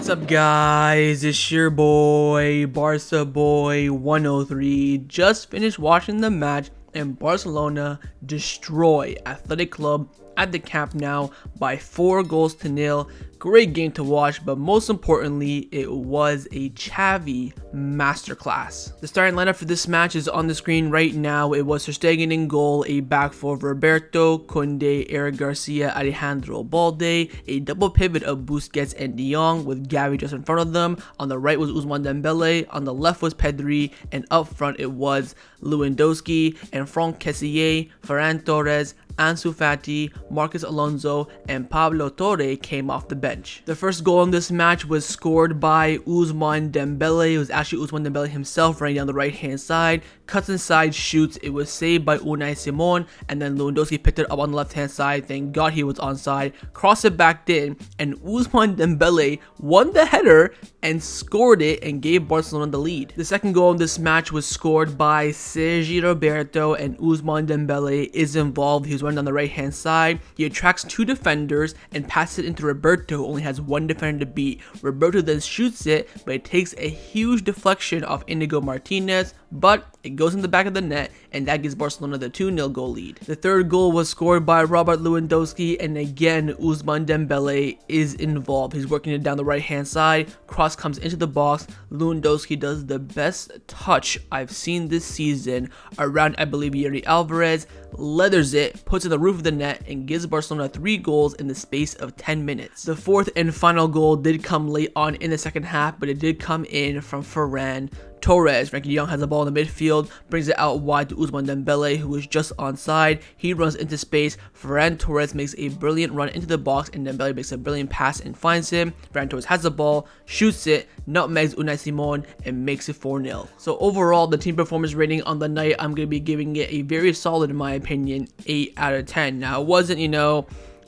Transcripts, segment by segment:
What's up, guys? It's your boy, Barca Boy 103. Just finished watching the match and Barcelona destroy Athletic Club at the Camp Nou by 4-0. Great game to watch, but most importantly, it was a Xavi masterclass. The starting lineup for this match is on the screen right now. It was Ter Stegen in goal, a back four of Roberto, Kounde, Eric Garcia, Alejandro Balde, a double pivot of Busquets and De Jong with Xavi just in front of them. On the right was Ousmane Dembele, on the left was Pedri, and up front it was Lewandowski and Franck Kessie, Ferran Torres, Ansu Fati, Marcus Alonso, and Pablo Torre came off the bench. The first goal in this match was scored by Ousmane Dembele. It was actually Ousmane Dembele himself running down the right hand side, cuts inside, shoots. It was saved by Unai Simon, and then Lewandowski picked it up on the left hand side. Thank God he was onside. Crossed it back in, and Ousmane Dembele won the header and scored it and gave Barcelona the lead. The second goal in this match was scored by Sergi Roberto, and Ousmane Dembele is involved. He was running on the right hand side. He attracts two defenders and passes it into Roberto, who only has one defender to beat. Roberto then shoots it, but it takes a huge deflection off Inigo Martinez, but it goes in the back of the net, and that gives Barcelona the 2-0 goal lead. The third goal was scored by Robert Lewandowski, and again Ousmane Dembele is involved. He's working it down the right hand side. Cross comes into the box. Lewandowski does the best touch I've seen this season around, I believe, Yuri Alvarez, leathers it, puts it in the roof of the net, and gives Barcelona 3 goals in the space of 10 minutes. The fourth and final goal did come late on in the second half, but it did come in from Ferran Torres. Frankie de Jong has the ball in the midfield, brings it out wide to Ousmane Dembele, who is just onside. He runs into space. Ferran Torres makes a brilliant run into the box, and Dembele makes a brilliant pass and finds him. Ferran Torres has the ball, shoots it, nutmegs Unai Simon, and makes it 4-0. So overall, the team performance rating on the night, I'm going to be giving it a very solid, in my opinion, 8 out of 10. Now, it wasn't,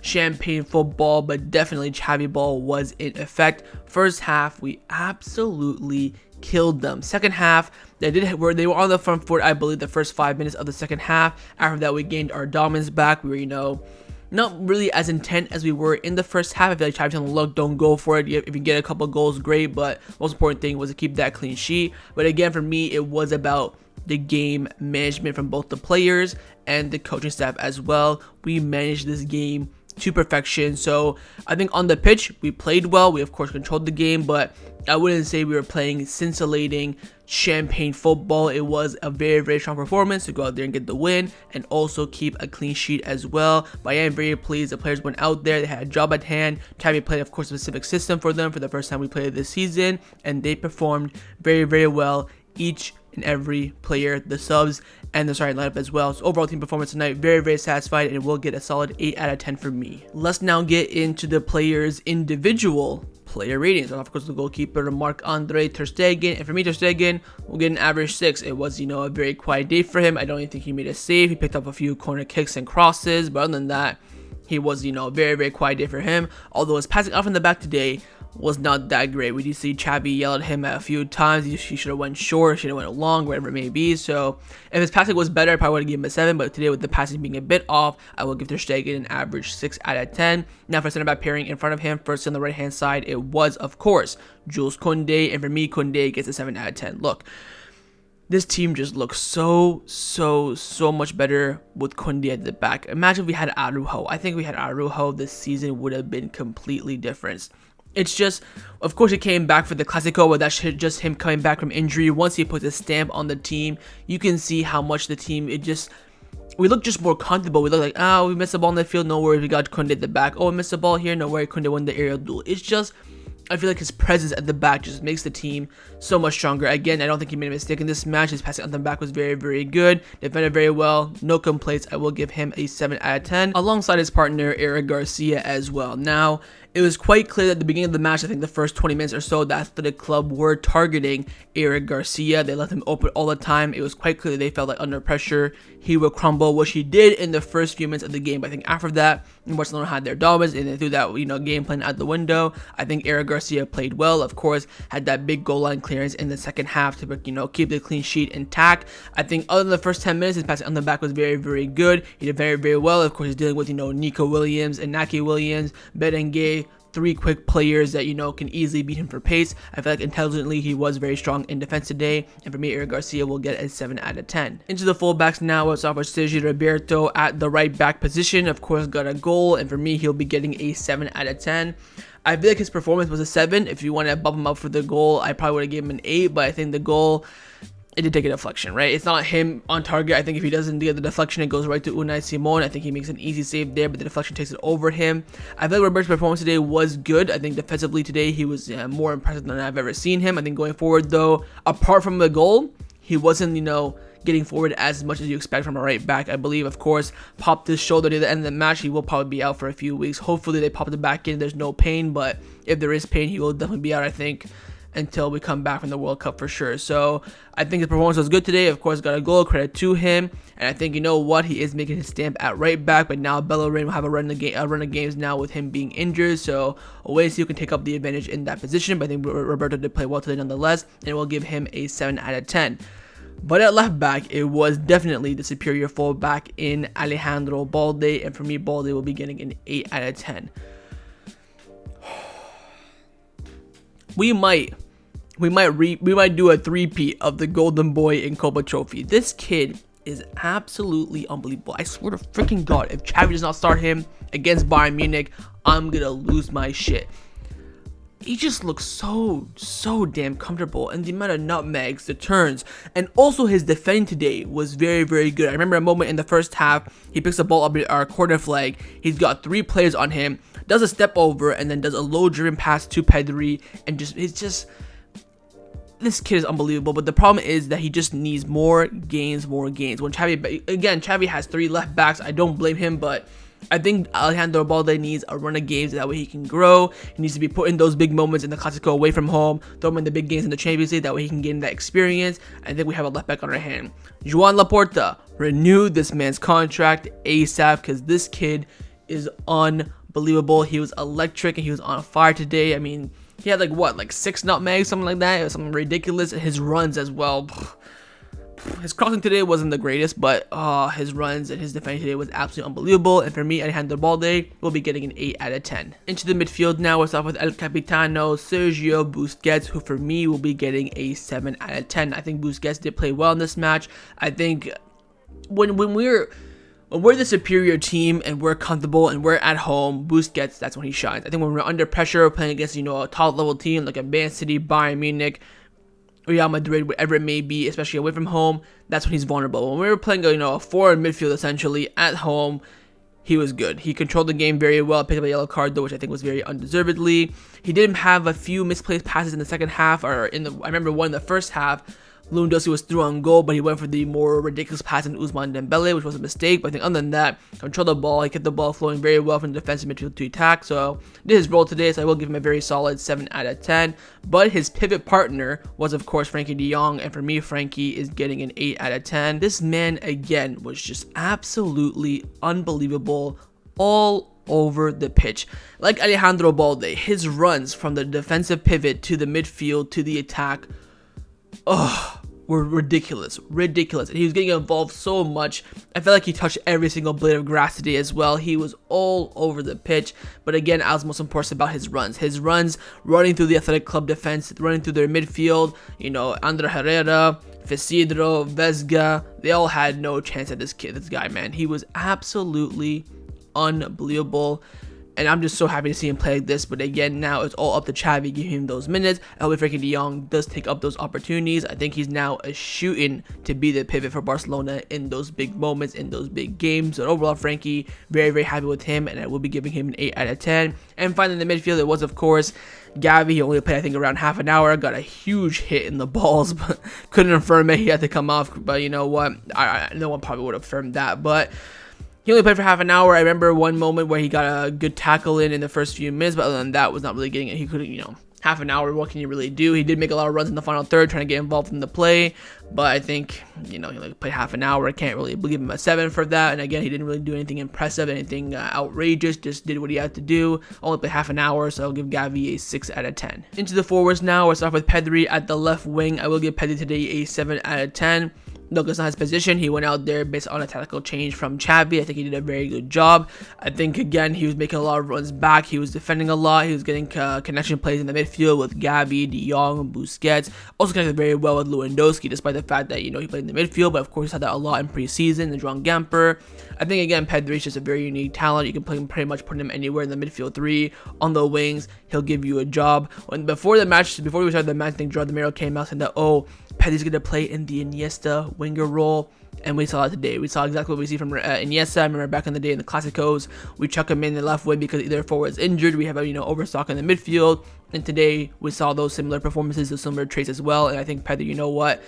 champagne football, but definitely Xavi ball was in effect. First half, we absolutely killed them. Second half, they were on the front foot, I believe, the first 5 minutes of the second half. After that, we gained our dominance back. We were, not really as intent as we were in the first half. I feel like Xavi's on the look, don't go for it. If you get a couple goals, great, but most important thing was to keep that clean sheet. But again, for me, it was about the game management from both the players and the coaching staff as well. We managed this game to perfection. So I think on the pitch we played well. We of course controlled the game, but I wouldn't say we were playing scintillating champagne football. It was a very, very strong performance to go out there and get the win and also keep a clean sheet as well. But I am very pleased the players went out there, they had a job at hand. Xavi played, of course, a specific system for them for the first time we played this season, and they performed very, very well. Each and every player, the subs, and the starting lineup as well. So overall team performance tonight, very, very satisfied, and it will get a solid 8 out of 10 for me. Let's now get into the players' individual player ratings. And of course, the goalkeeper, Marc-Andre Ter Stegen, and for me, Ter Stegen will get an average 6. It was, a very quiet day for him. I don't even think he made a save. He picked up a few corner kicks and crosses, but other than that, he was, very, very quiet day for him. Although his passing off in the back today was not that great. We did see Xavi yell at him a few times. He should have went short, should have went long, whatever it may be. So if his passing was better, I probably would have given him a 7. But today, with the passing being a bit off, I will give Ter Stegen an average 6 out of 10. Now for center back pairing in front of him, first on the right hand side, it was of course Jules Kounde, and for me, Kounde gets a 7 out of 10. Look, this team just looks so much better with Kounde at the back. Imagine if we had Araujo. I think if we had Araujo, this season would have been completely different. It's just, of course, he came back for the Clasico, but that's just him coming back from injury. Once he puts a stamp on the team, you can see how much the team, we look just more comfortable. We look like, we missed the ball in the field, no worries, we got Kounde at the back. Oh, we missed the ball here, no worries, Kounde won the aerial duel. It's just, I feel like his presence at the back just makes the team so much stronger. Again, I don't think he made a mistake in this match. His passing on the back was very, very good. Defended very well. No complaints. I will give him a 7 out of 10. Alongside his partner, Eric Garcia as well. Now, it was quite clear at the beginning of the match, I think the first 20 minutes or so, that the club were targeting Eric Garcia. They left him open all the time. It was quite clear that they felt like under pressure he would crumble, which he did in the first few minutes of the game. But I think after that, Barcelona had their dominance and they threw that game plan out the window. I think Eric Garcia played well. Of course, had that big goal line clearance in the second half to keep the clean sheet intact. I think other than the first 10 minutes, his passing on the back was very, very good. He did very, very well. Of course, he's dealing with Nico Williams, Inaki Williams, Berenguer, three quick players that, can easily beat him for pace. I feel like intelligently he was very strong in defense today, and for me, Eric Garcia will get a 7 out of 10. Into the fullbacks now, let's start with Sergi Roberto at the right back position. Of course, got a goal, and for me, he'll be getting a 7 out of 10. I feel like his performance was a 7. If you want to bump him up for the goal, I probably would have given him an 8, but I think the goal, it did take a deflection, right? It's not him on target. I think if he doesn't get the deflection, it goes right to Unai Simon. I think he makes an easy save there, but the deflection takes it over him. I feel like Roberto's performance today was good. I think defensively today, he was more impressive than I've ever seen him. I think going forward, though, apart from the goal, he wasn't, getting forward as much as you expect from a right back. I believe, of course, popped his shoulder near the end of the match. He will probably be out for a few weeks. Hopefully, they pop it back in. There's no pain, but if there is pain, he will definitely be out, I think, until we come back from the World Cup for sure. So I think his performance was good today. Of course, got a goal, credit to him. And I think, he is making his stamp at right back, but now Bellerin will have a run of games now with him being injured. So always who can take up the advantage in that position. But I think Roberto did play well today nonetheless, and we'll give him a 7 out of 10. But at left back, it was definitely the superior fullback in Alejandro Balde, and for me, Balde will be getting an 8 out of 10. We might do a three-peat of the Golden Boy in Copa Trophy. This kid is absolutely unbelievable. I swear to freaking God, if Xavi does not start him against Bayern Munich, I'm gonna lose my shit. He just looks so damn comfortable, and the amount of nutmegs, the turns, and also his defending today was very, very good. I remember a moment in the first half, he picks the ball up at our corner flag. He's got 3 players on him, does a step over, and then does a low-driven pass to Pedri, and this kid is unbelievable. But the problem is that he just needs more gains. When Xavi has 3 left backs, I don't blame him, but I think Alejandro Balde needs a run of games, that way he can grow. He needs to be put in those big moments in the Clasico away from home, throw him in the big games in the Champions League, that way he can gain that experience. I think we have a left back on our hand. Joan Laporta, renew this man's contract ASAP, because this kid is unbelievable. He was electric and he was on fire today. I mean, he had like 6 nutmegs, something like that. It was something ridiculous. And his runs as well. His crossing today wasn't the greatest, but his runs and his defending today was absolutely unbelievable. And for me, Alejandro Balde will be getting an 8 out of 10. Into the midfield now, we'll start with El Capitano, Sergio Busquets, who for me will be getting a 7 out of 10. I think Busquets did play well in this match. I think when we're the superior team and we're comfortable and we're at home, Busquets, that's when he shines. I think when we're under pressure, playing against a top level team like a Man City, Bayern Munich, Real Madrid, whatever it may be, especially away from home, that's when he's vulnerable. When we were playing a forward midfield essentially at home, he was good. He controlled the game very well, picked up a yellow card though, which I think was very undeservedly. He did have a few misplaced passes in the second half, I remember one in the first half. Lewandowski was through on goal, but he went for the more ridiculous pass in Ousmane Dembele, which was a mistake. But I think other than that, controlled the ball. He kept the ball flowing very well from the defensive midfield to attack. So did his role today, so I will give him a very solid 7 out of 10. But his pivot partner was, of course, Frenkie de Jong. And for me, Frenkie is getting an 8 out of 10. This man, again, was just absolutely unbelievable all over the pitch. Like Alejandro Balde, his runs from the defensive pivot to the midfield to the attack, were ridiculous, and he was getting involved so much. I felt like he touched every single blade of grass today as well. He was all over the pitch, but again, I was most important about his runs running through the Athletic Club defense, running through their midfield. Andre Herrera, Fesidro, Vesga, they all had no chance at this guy, man. He was absolutely unbelievable. And I'm just so happy to see him play like this. But again, now it's all up to Xavi, give him those minutes. I hope Frenkie de Jong does take up those opportunities. I think he's now a shoot-in to be the pivot for Barcelona in those big moments, in those big games. So overall, Frenkie, very, very happy with him. And I will be giving him an 8 out of 10. And finally, in the midfield, it was, of course, Gavi. He only played, I think, around half an hour. Got a huge hit in the balls, but couldn't affirm it. He had to come off. But you know what? No one probably would have affirmed that. But he only played for half an hour. I remember one moment where he got a good tackle in the first few minutes, but other than that, was not really getting it. He couldn't, half an hour, what can you really do? He did make a lot of runs in the final third, trying to get involved in the play, but I think, he only played half an hour. I can't really give him a 7 for that. And again, he didn't really do anything impressive, anything outrageous, just did what he had to do. Only played half an hour, so I'll give Gavi a 6 out of 10. Into the forwards now, we'll start with Pedri at the left wing. I will give Pedri today a 7 out of 10. look, it's not his position. He went out there based on a tactical change from Xavi. I think he did a very good job. I think, again, he was making a lot of runs back. He was defending a lot. He was getting connection plays in the midfield with Gavi, De Jong, Busquets. Also connected very well with Lewandowski, despite the fact that, he played in the midfield. But, of course, he had that a lot in preseason. The Joan Gamper. I think, again, Pedri is just a very unique talent. You can pretty much put him anywhere in the midfield 3, on the wings. He'll give you a job. Before we started the match, I think Gerard Romero came out saying that, Pedri's going to play in the Iniesta winger role, and we saw it today. We saw exactly what we see from Iniesta. I remember back in the day in the Clásicos, we chuck him in the left wing because either forward's injured, we have a overstock in the midfield, and today we saw those similar performances, those similar traits as well, and I think Pedri,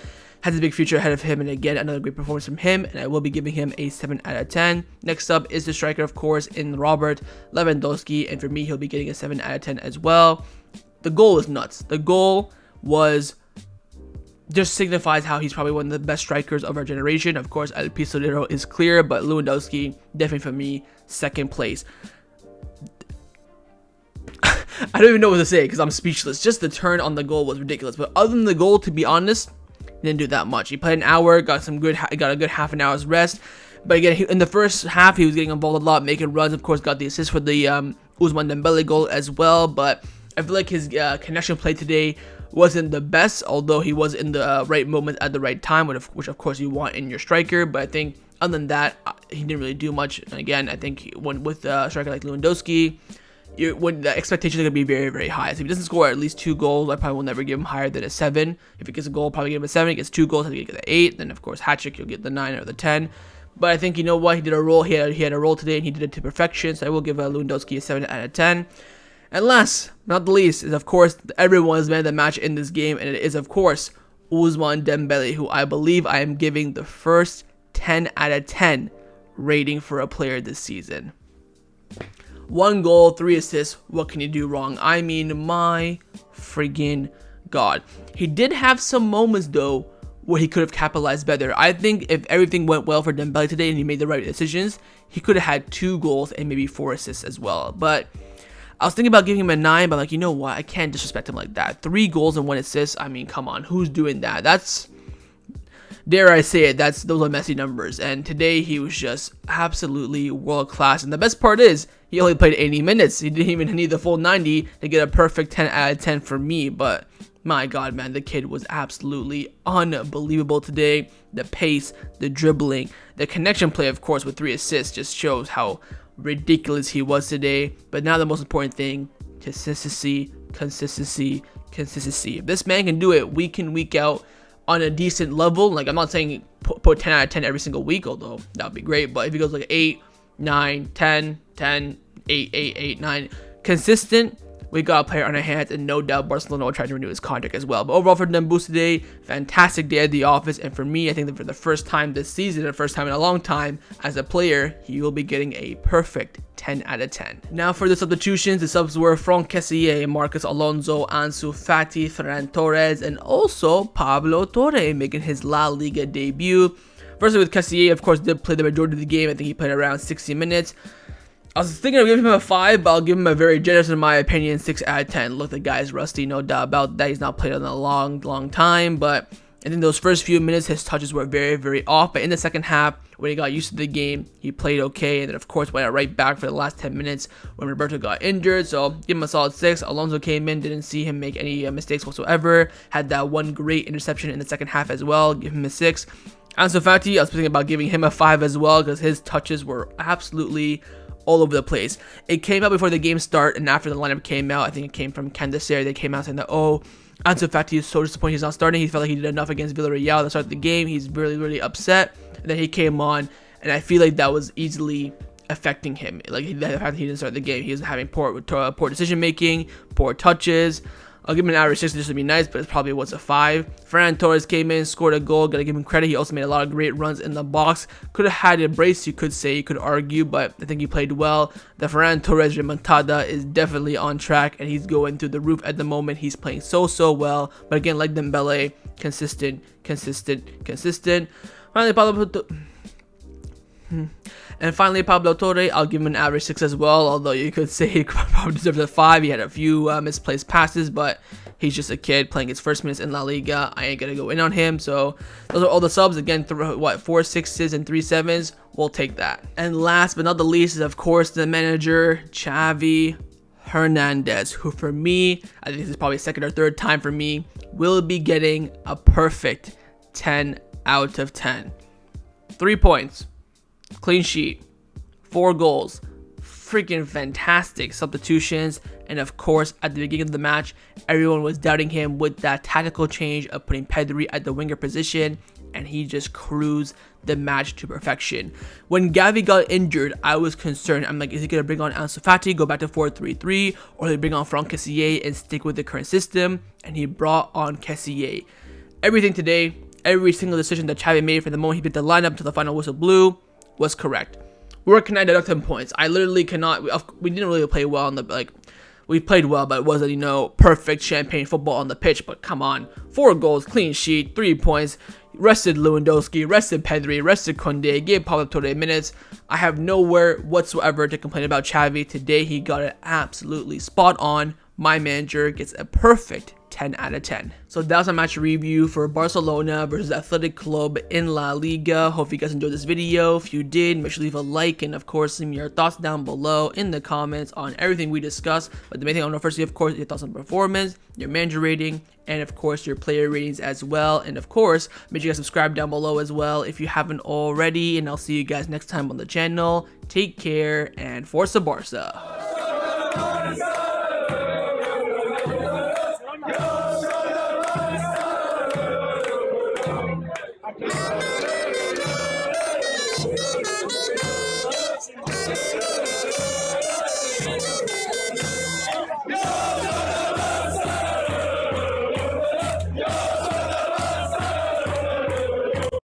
has a big future ahead of him, and again, another great performance from him, and I will be giving him a 7 out of 10. Next up is the striker, of course, in Robert Lewandowski, and for me, he'll be getting a 7 out of 10 as well. The goal was nuts. The goal was just signifies how he's probably one of the best strikers of our generation. Of course, El Pistolero is clear, but Lewandowski, definitely for me, second place. I don't even know what to say because I'm speechless. Just the turn on the goal was ridiculous. But other than the goal, to be honest, he didn't do that much. He played an hour, got a good half an hour's rest. But again, in the first half, he was getting involved a lot, making runs. Of course, got the assist for the Ousmane Dembele goal as well. But I feel like his connection play today wasn't the best, although he was in the right moment at the right time, which of course you want in your striker. But I think other than that, he didn't really do much. And again, I think when with a striker like Lewandowski, when the expectations are going to be very, very high. So if he doesn't score at least 2 goals, I probably will never give him higher than a 7. If he gets a goal, probably give him a 7. If he gets 2 goals, I think he'll get the 8. Then of course hat trick, you'll get the 9 or the 10. But I think he did a role. He had a role today, and he did it to perfection. So I will give Lewandowski a 7 out of 10. And last, not the least, is of course everyone's man of the match in this game, and it is of course Ousmane Dembele, who I believe I am giving the first 10 out of 10 rating for a player this season. 1 goal, 3 assists. What can you do wrong? I mean, my friggin' God. He did have some moments though where he could have capitalized better. I think if everything went well for Dembele today and he made the right decisions, he could have had 2 goals and maybe 4 assists as well. But I was thinking about giving him a 9, but like, you know what? I can't disrespect him like that. 3 goals and 1 assist. I mean, come on. Who's doing that? That's, dare I say it, those are Messi numbers. And today he was just absolutely world class. And the best part is he only played 80 minutes. He didn't even need the full 90 to get a perfect 10 out of 10 for me. But my God, man, the kid was absolutely unbelievable today. The pace, the dribbling, the connection play, of course, with 3 assists just shows how ridiculous he was today. But now the most important thing, consistency. If this man can do it week in, week out on a decent level, like I'm not saying put 10 out of 10 every single week, although that would be great, but if he goes like 8, 9, 10, 10, 8, 8, 8, 9, consistent, we got a player on our hands, and no doubt Barcelona will try to renew his contract as well. But overall for Dembele today, fantastic day at the office, and for me, I think that for the first time this season, the first time in a long time, as a player, he will be getting a perfect 10 out of 10. Now for the substitutions, the subs were Franck Kessie, Marcos Alonso, Ansu Fati, Ferran Torres, and also Pablo Torre making his La Liga debut. Firstly with Kessie, of course, did play the majority of the game. I think he played around 60 minutes. I was thinking of giving him a 5, but I'll give him a very generous, in my opinion, 6 out of 10. Look, the guy's rusty, no doubt about that. He's not played in a long time, but I think those first few minutes, his touches were very, very off. But in the second half, when he got used to the game, he played okay. And then, of course, went right back for the last 10 minutes when Roberto got injured. So, give him a solid 6. Alonso came in, didn't see him make any mistakes whatsoever. Had that one great interception in the second half as well. Give him a 6. Ansu Fati, I was thinking about giving him a 5 as well, because his touches were absolutely all over the place. It came out before the game start, and after the lineup came out, I think it came from Candace. They came out saying that, Ansu Fati is so disappointed he's not starting. He felt like he did enough against Villarreal to start the game. He's really, really upset. And then he came on, and I feel like that was easily affecting him. Like the fact that he didn't start the game, he was having poor decision making, poor touches. I'll give him an average 6 just to be nice, but it probably was a 5. Ferran Torres came in, scored a goal. Gotta give him credit. He also made a lot of great runs in the box. Could have had a brace, you could say, you could argue, but I think he played well. The Ferran Torres remontada is definitely on track, and he's going through the roof at the moment. He's playing so well. But again, like Dembele, consistent. Finally, Pablo Torre, I'll give him an average 6 as well, although you could say he probably deserves a 5. He had a few misplaced passes, but He's just a kid playing his first minutes in La Liga. I ain't gonna go in on him. So those are all the subs. Again, 4 6s and 3 7s. We'll take that. And last but not the least is, of course, the manager, Xavi Hernandez, who for me, I think this is probably second or third time for me, will be getting a perfect 10 out of 10. 3 points, clean sheet, 4 goals, freaking fantastic substitutions, and of course at the beginning of the match everyone was doubting him with that tactical change of putting Pedri at the winger position, and he just cruised the match to perfection. When Xavi got injured, I was concerned. I'm like, is he gonna bring on Ansu Fati, go back to 4-3-3, or they bring on Franck Kessie and stick with the current system? And he brought on Kessie. Everything today, every single decision that Xavi made from the moment he picked the lineup to the final whistle blew was correct. Where can I deduct 10 points? I literally cannot. We didn't really play well on the we played well, but it wasn't, you know, perfect champagne football on the pitch. But come on, 4 goals, clean sheet, 3 points. Rested Lewandowski, rested Pedri, rested Kounde, gave Pablo Torre minutes. I have nowhere whatsoever to complain about Xavi. Today he got it absolutely spot on. My manager gets a perfect 10 out of 10. So that was a match review for Barcelona versus Athletic Club in La Liga. Hope you guys enjoyed this video. If you did, make sure to leave a like, and of course leave me your thoughts down below in the comments on everything we discussed. But the main thing I want to first see, of course, your thoughts on performance, your manager rating, and of course your player ratings as well. And of course, make sure you guys subscribe down below as well if you haven't already. And I'll see you guys next time on the channel. Take care and Forza Barca. Yeah.